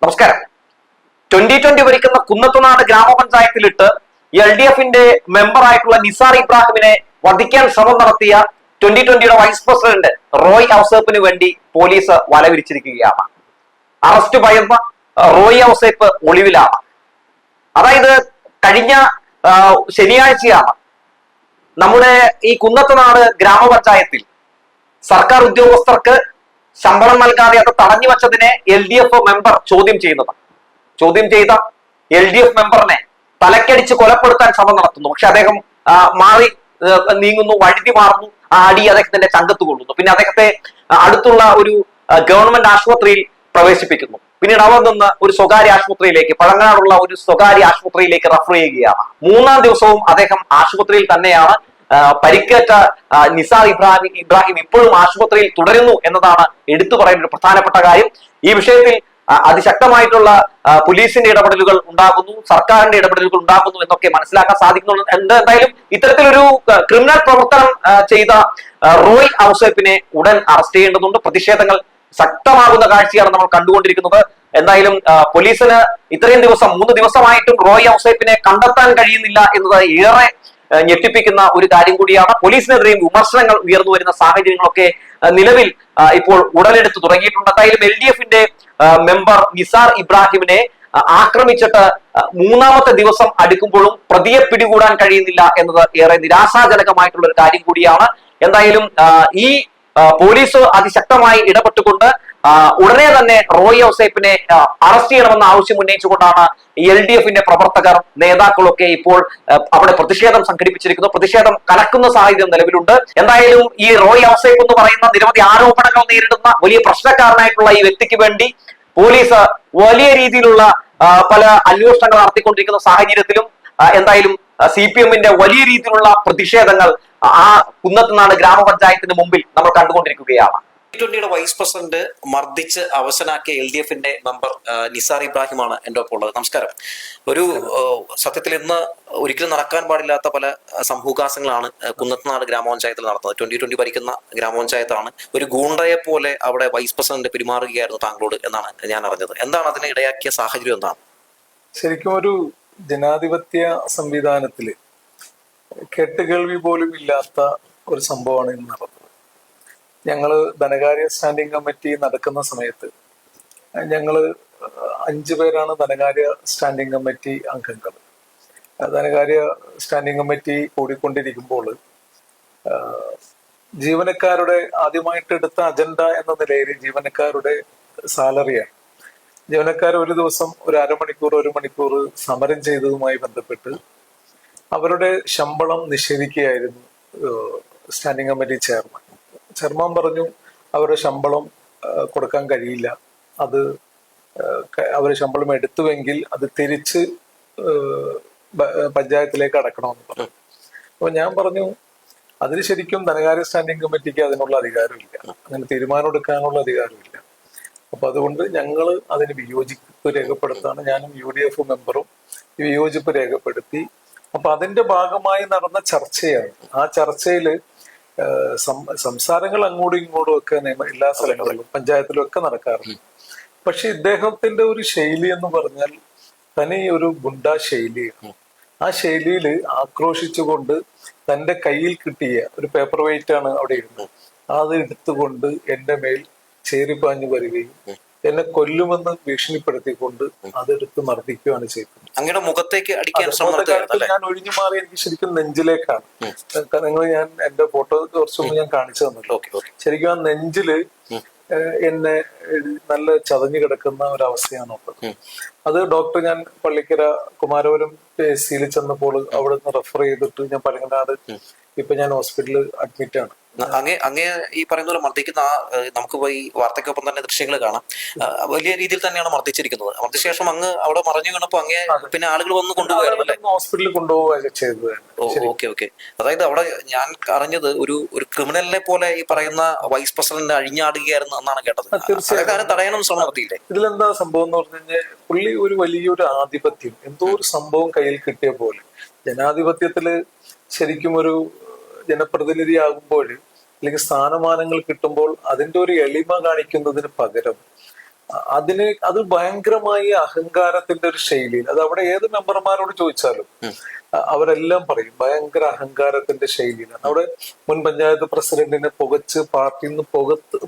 നമസ്കാരം. 2020 ഭരിക്കുന്ന കുന്നത്തുനാട് ഗ്രാമപഞ്ചായത്തിലിട്ട് LDFന്റെ മെമ്പറായിട്ടുള്ള നിസാർ ഇബ്രാഹിമിനെ വധിക്കാൻ ശ്രമം നടത്തിയ 2020 വൈസ് പ്രസിഡന്റ് റോയ് ഔസേപ്പിന് വേണ്ടി പോലീസ് വലവിരിച്ചിരിക്കുകയാണ്. അറസ്റ്റ് ഭയന്ന റോയ് ഔസേപ്പ് ഒളിവിലാണ്. അതായത് കഴിഞ്ഞ ശനിയാഴ്ചയാണ് നമ്മുടെ ഈ കുന്നത്തുനാട് ഗ്രാമപഞ്ചായത്തിൽ സർക്കാർ ഉദ്യോഗസ്ഥർക്ക് ശമ്പളം നൽകാതെ അത് തടഞ്ഞു വച്ചതിനെ LDF മെമ്പർ ചോദ്യം ചെയ്യുന്നത്. ചോദ്യം ചെയ്ത LDF മെമ്പറിനെ തലക്കടിച്ച് കൊലപ്പെടുത്താൻ ശ്രമം നടത്തുന്നു. പക്ഷെ അദ്ദേഹം മാറി നീങ്ങുന്നു, വഴുതി മാറുന്നു. ആ അടി അദ്ദേഹത്തിന്റെ ചങ്കത്ത് കൊള്ളുന്നു. പിന്നെ അദ്ദേഹത്തെ അടുത്തുള്ള ഒരു ഗവൺമെന്റ് ആശുപത്രിയിൽ പ്രവേശിപ്പിക്കുന്നു. പിന്നീട് അവർ നിന്ന് ഒരു സ്വകാര്യ ആശുപത്രിയിലേക്ക്, പഴങ്ങാടുള്ള ഒരു സ്വകാര്യ ആശുപത്രിയിലേക്ക് റഫർ ചെയ്യുകയാണ്. 3-ാം ദിവസവും അദ്ദേഹം ആശുപത്രിയിൽ തന്നെയാണ്. പരിക്കേറ്റ നിസാർ ഇബ്രാഹിം ഇപ്പോഴും ആശുപത്രിയിൽ തുടരുന്നു എന്നതാണ് എടുത്തു പറയുന്ന ഒരു പ്രധാനപ്പെട്ട കാര്യം. ഈ വിഷയത്തിൽ അതിശക്തമായിട്ടുള്ള പോലീസിന്റെ ഇടപെടലുകൾ ഉണ്ടാകുന്നു, സർക്കാരിന്റെ ഇടപെടലുകൾ ഉണ്ടാകുന്നു എന്നൊക്കെ മനസ്സിലാക്കാൻ സാധിക്കുന്നുണ്ട്. എന്തായാലും ഇത്തരത്തിലൊരു ക്രിമിനൽ പ്രവർത്തനം ചെയ്ത റോയ് ഔസേപ്പിനെ ഉടൻ അറസ്റ്റ് ചെയ്യേണ്ടതുണ്ട്. പ്രതിഷേധങ്ങൾ ശക്തമാകുന്ന കാഴ്ചയാണ് നമ്മൾ കണ്ടുകൊണ്ടിരിക്കുന്നത്. എന്തായാലും പോലീസിന് ഇത്രയും ദിവസം 3 ദിവസമായിട്ടും റോയ് ഔസേപ്പിനെ കണ്ടെത്താൻ കഴിയുന്നില്ല എന്നത് ഏറെ ഞെട്ടിപ്പിക്കുന്ന ഒരു കാര്യം കൂടിയാണ്. പോലീസിനെതിരെയും വിമർശനങ്ങൾ ഉയർന്നു വരുന്ന സാഹചര്യങ്ങളൊക്കെ നിലവിൽ ഇപ്പോൾ ഉടലെടുത്ത് തുടങ്ങിയിട്ടുണ്ട്. എന്തായാലും LDFന്റെ മെമ്പർ നിസാർ ഇബ്രാഹിമിനെ ആക്രമിച്ചിട്ട് 3-ാമത്തെ ദിവസം അടുക്കുമ്പോഴും പ്രതിയെ പിടികൂടാൻ കഴിയുന്നില്ല എന്നത് ഏറെ നിരാശാജനകമായിട്ടുള്ള ഒരു കാര്യം കൂടിയാണ്. എന്തായാലും ഈ പോലീസ് അതിശക്തമായി ഇടപെട്ടുകൊണ്ട് ഉടനെ തന്നെ റോയ് ഔസേപ്പിനെ അറസ്റ്റ് ചെയ്യണമെന്ന ആവശ്യം ഉന്നയിച്ചുകൊണ്ടാണ് LDFന്റെ പ്രവർത്തകർ, നേതാക്കളൊക്കെ ഇപ്പോൾ അവിടെ പ്രതിഷേധം സംഘടിപ്പിച്ചിരിക്കുന്നു. പ്രതിഷേധം കലക്കുന്ന സാഹചര്യം നിലവിലുണ്ട്. എന്തായാലും ഈ റോയ് ഔസേപ്പ് എന്ന് പറയുന്ന നിരവധി ആരോപണങ്ങൾ നേരിടുന്ന വലിയ പ്രശ്നക്കാരനായിട്ടുള്ള ഈ വ്യക്തിക്ക് വേണ്ടി പോലീസ് വലിയ രീതിയിലുള്ള പല അന്വേഷണങ്ങൾ നടത്തിക്കൊണ്ടിരിക്കുന്ന സാഹചര്യത്തിലും എന്തായാലും CPMന്റെ വലിയ രീതിയിലുള്ള പ്രതിഷേധങ്ങൾ ആ കുന്നത്തുനാട് ഗ്രാമപഞ്ചായത്തിന് മുമ്പിൽ നമ്മൾ കണ്ടുകൊണ്ടിരിക്കുകയാണ്. 2020 വൈസ് പ്രസിഡന്റ് മർദ്ദിച്ച് അവസാനാക്കിയ LDFന്റെ മെമ്പർ നിസാർ ഇബ്രാഹിമാണ് എന്റെ ഒപ്പം ഉള്ളത്. നമസ്കാരം. ഒരു സത്യത്തിൽ ഇന്ന് ഒരിക്കലും നടക്കാൻ പാടില്ലാത്ത പല സംഭവകാശങ്ങളാണ് കുന്നത്തുനാട് ഗ്രാമപഞ്ചായത്തിൽ നടന്നത്. 2020 ഭരിക്കുന്ന ഗ്രാമപഞ്ചായത്താണ്. ഒരു ഗൂണ്ടയെ പോലെ അവിടെ വൈസ് പ്രസിഡന്റ് പെരുമാറുകയായിരുന്നു താങ്കളോട് എന്നാണ് ഞാൻ അറിഞ്ഞത്. എന്താണ് അതിന് ഇടയാക്കിയ സാഹചര്യം? എന്താണ് ശരിക്കും ഒരു ജനാധിപത്യ സംവിധാനത്തില് കെട്ടുകേൾവി പോലും ഇല്ലാത്ത ഒരു സംഭവമാണ് ഇന്ന് നടന്നത്. ഞങ്ങള് ധനകാര്യ സ്റ്റാൻഡിംഗ് കമ്മിറ്റി നടക്കുന്ന സമയത്ത് ഞങ്ങള് 5 പേരാണ് ധനകാര്യ സ്റ്റാൻഡിംഗ് കമ്മിറ്റി അംഗങ്ങൾ. ധനകാര്യ സ്റ്റാൻഡിംഗ് കമ്മിറ്റി കൂടിക്കൊണ്ടിരിക്കുമ്പോൾ ജീവനക്കാരുടെ ആദ്യമായിട്ട് എടുത്ത അജണ്ട എന്ന നിലയിൽ ജീവനക്കാരുടെ സാലറിയാണ്. ജീവനക്കാർ ഒരു ദിവസം ഒരു 1 മണിക്കൂർ സമരം ചെയ്തതുമായി ബന്ധപ്പെട്ട് അവരുടെ ശമ്പളം നിഷേധിക്കുകയായിരുന്നു സ്റ്റാൻഡിംഗ് കമ്മിറ്റി ചെയർമാൻ പറഞ്ഞു അവരുടെ ശമ്പളം കൊടുക്കാൻ കഴിയില്ല, അത് അവരുടെ ശമ്പളം എടുത്തുവെങ്കിൽ അത് തിരിച്ച് പഞ്ചായത്തിലേക്ക് അടക്കണമെന്ന് പറഞ്ഞു. അപ്പൊ ഞാൻ പറഞ്ഞു അതിന് ശരിക്കും ധനകാര്യ സ്റ്റാൻഡിംഗ് കമ്മിറ്റിക്ക് അതിനുള്ള അധികാരമില്ല, അങ്ങനെ തീരുമാനം എടുക്കാനുള്ള അധികാരമില്ല. അപ്പൊ അതുകൊണ്ട് ഞങ്ങൾ അതിന് വിയോജിപ്പ് രേഖപ്പെടുത്താണ്. ഞാനും UDF മെമ്പറും വിയോജിപ്പ് രേഖപ്പെടുത്തി. അപ്പൊ അതിന്റെ ഭാഗമായി നടന്ന ചർച്ചയാണ്. ആ ചർച്ചയില് സംസാരങ്ങൾ അങ്ങോട്ടും ഇങ്ങോട്ടും ഒക്കെ എല്ലാ സ്ഥലങ്ങളിലും പഞ്ചായത്തിലും ഒക്കെ നടക്കാറുണ്ട്. പക്ഷെ ഇദ്ദേഹത്തിന്റെ ഒരു ശൈലി എന്ന് പറഞ്ഞാൽ തനി ഒരു ഗുണ്ടാ ശൈലിയാണ്. ആ ശൈലിയിൽ ആക്രോശിച്ചുകൊണ്ട് തന്റെ കയ്യിൽ കിട്ടിയ ഒരു പേപ്പർ വെയിറ്റ് ആണ് അവിടെ ഇരുന്നത്, അത് എടുത്തുകൊണ്ട് എന്റെ മേൽ ചേരിപ്പാഞ്ഞു വരികയും എന്നെ കൊല്ലുമെന്ന് ഭീഷണിപ്പെടുത്തിക്കൊണ്ട് അതെടുത്ത് മർദ്ദിക്കുകയാണ് ചെയ്തത്. അങ്ങയുടെ മുഖത്തേക്ക് അടിക്കാൻ ഞാൻ ഒഴിഞ്ഞു മാറി. എനിക്ക് ശരിക്കും നെഞ്ചിലേക്കാണ്. നിങ്ങൾ ഞാൻ എന്റെ ഫോട്ടോ കുറച്ച് മുമ്പ് ഞാൻ കാണിച്ചു തന്നല്ലോ. ശരിക്കും ആ നെഞ്ചില് എന്നെ നല്ല ചതഞ്ഞു കിടക്കുന്ന ഒരവസ്ഥയാണുള്ളത്. അത് ഡോക്ടർ, ഞാൻ പള്ളിക്കര കുമാരപുരം PSCയിൽ ചെന്നപ്പോൾ അവിടെ നിന്ന് റെഫർ ചെയ്തിട്ട് ഞാൻ പഴങ്ങനാട് ഇപ്പൊ ഞാൻ ഹോസ്പിറ്റലിൽ അഡ്മിറ്റ് ആണ്. അങ്ങേ ഈ പറയുന്ന പോലെ മർദ്ദിക്കുന്ന നമുക്ക് ഈ വാർത്തയ്ക്കൊപ്പം തന്നെ ദൃശ്യങ്ങൾ കാണാം. വലിയ രീതിയിൽ തന്നെയാണ് മർദ്ദിച്ചിരിക്കുന്നത്. മർദ്ദിശേഷം അങ്ങ് അവിടെ മറിഞ്ഞു വീണപ്പോ അങ്ങേ പിന്നെ ആളുകൾ വന്ന് കൊണ്ടുപോയായിരുന്നല്ലേ? ഹോസ്പിറ്റലിൽ കൊണ്ടുപോവുക ചെയ്തത്. ഓക്കെ. അതായത് അവിടെ ഞാൻ അറിഞ്ഞത് ഒരു ക്രിമിനലിനെ പോലെ ഈ പറയുന്ന വൈസ് പ്രസിഡന്റ് അഴിഞ്ഞാടുകയായിരുന്നു എന്നാണ് കേട്ടത്. തീർച്ചയായും തടയാനും ശ്രമം നടത്തിയില്ലേ? ഇതിലെന്താ സംഭവം എന്ന് പറഞ്ഞു കഴിഞ്ഞാൽ പുള്ളി ഒരു വലിയൊരു ആധിപത്യം, എന്തോ ഒരു സംഭവം കയ്യിൽ കിട്ടിയ പോലെ. ജനാധിപത്യത്തില് ശരിക്കും ഒരു ജനപ്രതിനിധി ആകുമ്പോൾ അല്ലെങ്കിൽ സ്ഥാനമാനങ്ങൾ കിട്ടുമ്പോൾ അതിന്റെ ഒരു എളിമ കാണിക്കുന്നതിന് പകരം അത് ഭയങ്കരമായി അഹങ്കാരത്തിന്റെ ഒരു ശൈലിയിൽ, അത് അവിടെ ഏത് മെമ്പർമാരോട് ചോദിച്ചാലും അവരെല്ലാം പറയും ഭയങ്കര അഹങ്കാരത്തിന്റെ ശൈലിയിലാണ്. അവിടെ മുൻ പഞ്ചായത്ത് പ്രസിഡന്റിനെ പുകച്ച് പാർട്ടിയിൽ നിന്ന്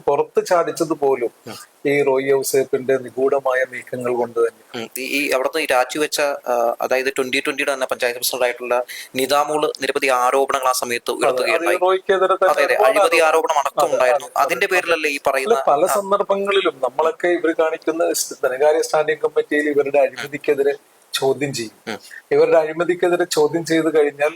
പുറത്ത് ചാടിച്ചത് പോലും ഈ റോയി ഔസേപ്പിന്റെ നിഗൂഢമായ നീക്കങ്ങൾ കൊണ്ട് തന്നെ. ഈ അവിടുന്ന് ഈ രാജിവെച്ച അതായത് 2020 തന്നെ പഞ്ചായത്ത് പ്രസിഡന്റ് ആയിട്ടുള്ള നിദാമോള് നിരവധി ആരോപണങ്ങൾ ആ സമയത്ത് ഉയർത്തുകയുണ്ടായി. റോയ്ക്കെതിരെ അഴിമതി ആരോപണം അടക്കം ഉണ്ടായിരുന്നു. അതിന്റെ പേരിലല്ലേ ഈ പറയുന്ന പല സന്ദർഭങ്ങളിലും നമ്മളൊക്കെ ഇവർ കാണിക്കുന്ന ധനകാര്യ സ്റ്റാൻഡിംഗ് കമ്മിറ്റിയിൽ ഇവരുടെ അഴിമതിക്കെതിരെ ചോദ്യം ചെയ്യും. ഇവരുടെ അഴിമതിക്കെതിരെ ചോദ്യം ചെയ്ത് കഴിഞ്ഞാൽ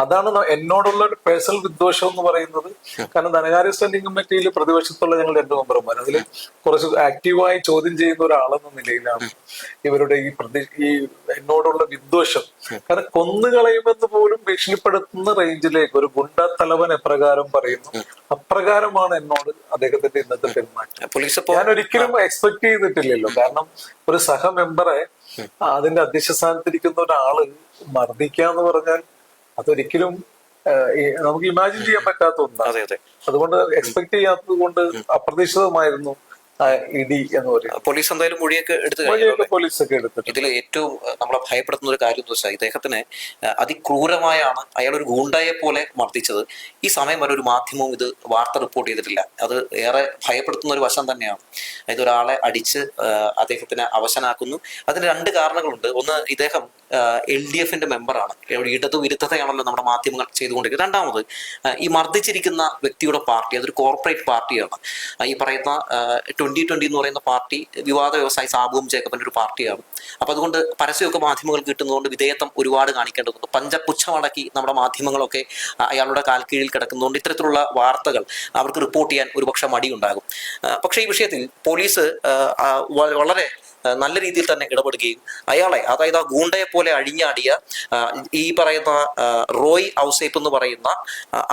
അതാണ് എന്നോടുള്ള ഒരു പേഴ്സണൽ വിദ്വേഷം എന്ന് പറയുന്നത്. കാരണം ധനകാര്യ സ്റ്റാൻഡിംഗ് കമ്മിറ്റിയിൽ പ്രതിപക്ഷത്തുള്ള ഞങ്ങൾ 2 മെമ്പർമാർ, അതിൽ കുറച്ച് ആക്റ്റീവായി ചോദ്യം ചെയ്യുന്ന ഒരാളെന്ന നിലയിലാണ് ഇവരുടെ ഈ എന്നോടുള്ള വിദ്വേഷം. കാരണം കൊന്നുകളയുമെന്ന് പോലും ഭീഷണിപ്പെടുത്തുന്ന റേഞ്ചിലേക്ക് ഒരു ഗുണ്ട തലവൻ എപ്രകാരം പറയുന്നു, അപ്രകാരമാണ് എന്നോട് അദ്ദേഹത്തിന്റെ ഇന്നത്തെ പെരുമാറ്റം. ഞാൻ ഒരിക്കലും എക്സ്പെക്ട് ചെയ്തിട്ടില്ലല്ലോ. കാരണം ഒരു സഹ മെമ്പറെ അതിന്റെ അധ്യക്ഷ സ്ഥാനത്തിരിക്കുന്ന ഒരാള് മർദ്ദിക്കുക എന്ന് പറഞ്ഞാൽ അതൊരിക്കലും നമുക്ക് ഇമാജിൻ ചെയ്യാൻ പറ്റാത്ത ഒന്നാണ്. അതുകൊണ്ട് എക്സ്പെക്ട് ചെയ്യാത്തത് കൊണ്ട് അപ്രതീക്ഷിതമായിരുന്നു ഇടി എന്ന് പറയുന്നത്. പോലീസ് എന്തായാലും മൊഴിയൊക്കെ പോലീസൊക്കെ എടുത്തിട്ട് ഇതിൽ ഏറ്റവും നമ്മളെ ഭയപ്പെടുത്തുന്ന ഒരു കാര്യം എന്ന് വെച്ചാൽ ഇദ്ദേഹത്തിനെ അതിക്രൂരമായാണ് അയാൾ ഒരു ഗൂണ്ടയെ പോലെ മർദ്ദിച്ചത്. ഈ സമയം വരെ ഒരു മാധ്യമവും ഇത് വാർത്ത റിപ്പോർട്ട് ചെയ്തിട്ടില്ല. അത് ഏറെ ഭയപ്പെടുത്തുന്ന ഒരു വശം തന്നെയാണ്. അതായത് ഒരാളെ അടിച്ച് അദ്ദേഹത്തിനെ അവശനാക്കുന്നു. അതിന് 2 കാരണങ്ങളുണ്ട്. ഒന്ന്, ഇദ്ദേഹം LDFന്റെ മെമ്പറാണ്. ഇടതു വിരുദ്ധതയാണല്ലോ നമ്മുടെ മാധ്യമങ്ങൾ ചെയ്തുകൊണ്ടിരിക്കുന്നത്. രണ്ടാമത്, ഈ മർദ്ദിച്ചിരിക്കുന്ന വ്യക്തിയുടെ പാർട്ടി അതൊരു കോർപ്പറേറ്റ് പാർട്ടിയാണ്. ഈ പറയുന്ന 2020 എന്ന് പറയുന്ന പാർട്ടി വിവാദ വ്യവസായി സാബുവും ജേക്കബിന്റെ ഒരു പാർട്ടിയാണ്. അപ്പൊ അതുകൊണ്ട് പരസ്യമൊക്കെ മാധ്യമങ്ങൾ കിട്ടുന്നതുകൊണ്ട് വിധേയത്വം ഒരുപാട് കാണിക്കേണ്ടതുണ്ട്. പഞ്ചപുച്ഛമടക്കി നമ്മുടെ മാധ്യമങ്ങളൊക്കെ അയാളുടെ കാൽക്കീഴിൽ കിടക്കുന്നതുകൊണ്ട് ഇത്തരത്തിലുള്ള വാർത്തകൾ അവർക്ക് റിപ്പോർട്ട് ചെയ്യാൻ ഒരുപക്ഷെ മടിയുണ്ടാകും. പക്ഷേ ഈ വിഷയത്തിൽ പോലീസ് വളരെ നല്ല രീതിയിൽ തന്നെ ഇടപെടുകയും അയാളെ, അതായത് ആ ഗൂണ്ടയെ പോലെ അഴിഞ്ഞാടിയ ഈ പറയുന്ന റോയ് ഔസേപ്പ് എന്ന് പറയുന്ന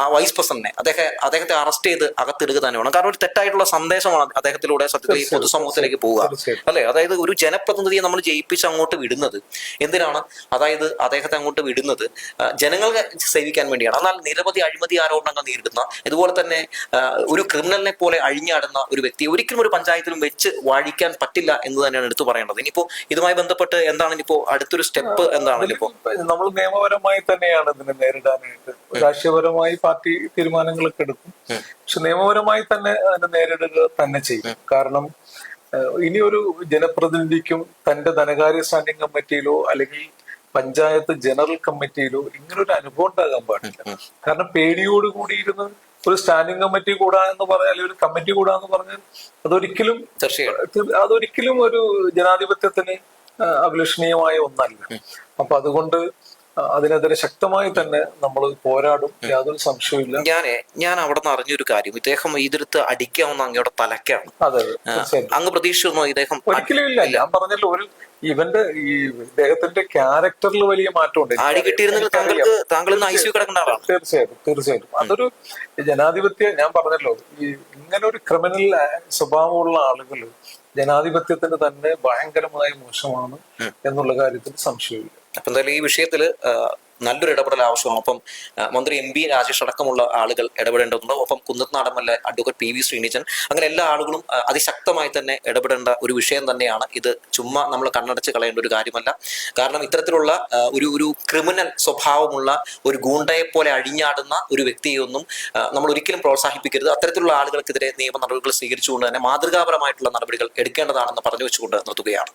ആ വൈസ് പ്രസിഡന്റിനെ അദ്ദേഹത്തെ അറസ്റ്റ് ചെയ്ത് അകത്തിടുക തന്നെ വേണം. കാരണം ഒരു തെറ്റായിട്ടുള്ള സന്ദേശമാണ് അദ്ദേഹത്തിലൂടെ സത്യത്തിൽ ഈ പൊതുസമൂഹത്തിലേക്ക് പോവുക, അല്ലെ? അതായത് ഒരു ജനപ്രതിനിധിയെ നമ്മൾ ജയിപ്പിച്ച് അങ്ങോട്ട് വിടുന്നത് എന്തിനാണ്? അതായത് അദ്ദേഹത്തെ അങ്ങോട്ട് വിടുന്നത് ജനങ്ങളെ സേവിക്കാൻ വേണ്ടിയാണ്. എന്നാൽ നിരവധി അഴിമതി ആരോപണങ്ങൾ നേരിടുന്ന, ഇതുപോലെ തന്നെ ഒരു ക്രിമിനലിനെ പോലെ അഴിഞ്ഞാടുന്ന ഒരു വ്യക്തി ഒരിക്കലും ഒരു പഞ്ചായത്തിലും വെച്ച് വാഴിക്കാൻ പറ്റില്ല എന്ന് തന്നെയാണ് എടുത്തു പറയേണ്ടത്. ഇനിയിപ്പോ ഇതുമായി ബന്ധപ്പെട്ട് എന്താണ് ഇനിയിപ്പോ അടുത്തൊരു സ്റ്റെപ്പ് എന്താണ്? ഇപ്പോ നമ്മൾ നിയമപരമായി തന്നെയാണ് ഇതിനെ നേരിടാനായിട്ട്. രാഷ്ട്രീയപരമായി പാർട്ടി തീരുമാനങ്ങളൊക്കെ എടുക്കും, പക്ഷെ നിയമപരമായി തന്നെ അതിനെ നേരിടുക തന്നെ ചെയ്യും. കാരണം ഇനിയൊരു ജനപ്രതിനിധിക്കും തന്റെ ധനകാര്യ സ്റ്റാൻഡിംഗ് കമ്മിറ്റിയിലോ അല്ലെങ്കിൽ പഞ്ചായത്ത് ജനറൽ കമ്മിറ്റിയിലോ ഇങ്ങനൊരു അനുഭവം ഉണ്ടാകാൻ പാടില്ല. കാരണം പേടിയോടുകൂടി ഇരുന്ന് ഒരു സ്റ്റാൻഡിംഗ് കമ്മിറ്റി കൂടാന്ന് പറഞ്ഞാൽ, അല്ലെങ്കിൽ ഒരു കമ്മിറ്റി കൂടാന്ന് പറഞ്ഞാൽ അതൊരിക്കലും ഒരു ജനാധിപത്യത്തിന് അഭിലഷണീയമായ ഒന്നല്ല. അപ്പൊ അതുകൊണ്ട് അതിനെതിരെ ശക്തമായി തന്നെ നമ്മൾ പോരാടും, യാതൊരു സംശയമില്ല. ഞാൻ അവിടെ നിന്ന് അറിഞ്ഞൊരു കാര്യം, ഇദ്ദേഹം ഇതിരുത്ത് അടിക്കാവുന്ന അങ്ങയുടെ തലക്കാണ്. അതെ, അങ്ങ് പ്രതീക്ഷിച്ചിരുന്നോ ഇദ്ദേഹം? ഒരിക്കലും ഇല്ല. ഞാൻ പറഞ്ഞല്ലോ, ഇവന്റെ ഈ ക്യാരക്ടറിൽ വലിയ മാറ്റമുണ്ട്. തീർച്ചയായിട്ടും അതൊരു ജനാധിപത്യ, ഞാൻ പറഞ്ഞല്ലോ, ഈ ഇങ്ങനെ ഒരു ക്രിമിനൽ സ്വഭാവമുള്ള ആളുകൾ ജനാധിപത്യത്തിന് തന്നെ ഭയങ്കരമായ മോശമാണ് എന്നുള്ള കാര്യത്തിൽ സംശയമില്ല. അപ്പൊ എന്തായാലും ഈ വിഷയത്തിൽ നല്ലൊരു ഇടപെടൽ ആവശ്യമാണ്. ഒപ്പം മന്ത്രി MP രാജേഷ് അടക്കമുള്ള ആളുകൾ ഇടപെടേണ്ടതുണ്ട്. ഒപ്പം കുന്നത്നാടൻ MLA അഡ്വക്കേറ്റ് PV ശ്രീനിജൻ, അങ്ങനെ എല്ലാ ആളുകളും അതിശക്തമായി തന്നെ ഇടപെടേണ്ട ഒരു വിഷയം തന്നെയാണ് ഇത്. ചുമ്മാ നമ്മൾ കണ്ണടച്ച് കളയേണ്ട ഒരു കാര്യമല്ല. കാരണം ഇത്തരത്തിലുള്ള ഒരു ക്രിമിനൽ സ്വഭാവമുള്ള ഒരു ഗൂണ്ടയെ പോലെ അഴിഞ്ഞാടുന്ന ഒരു വ്യക്തിയൊന്നും നമ്മൾ ഒരിക്കലും പ്രോത്സാഹിപ്പിക്കരുത്. അത്തരത്തിലുള്ള ആളുകൾക്കെതിരെ നിയമ നടപടികൾ സ്വീകരിച്ചുകൊണ്ട് തന്നെ മാതൃകാപരമായിട്ടുള്ള നടപടികൾ എടുക്കേണ്ടതാണെന്ന് പറഞ്ഞു വെച്ചുകൊണ്ട് നിർത്തുകയാണ്.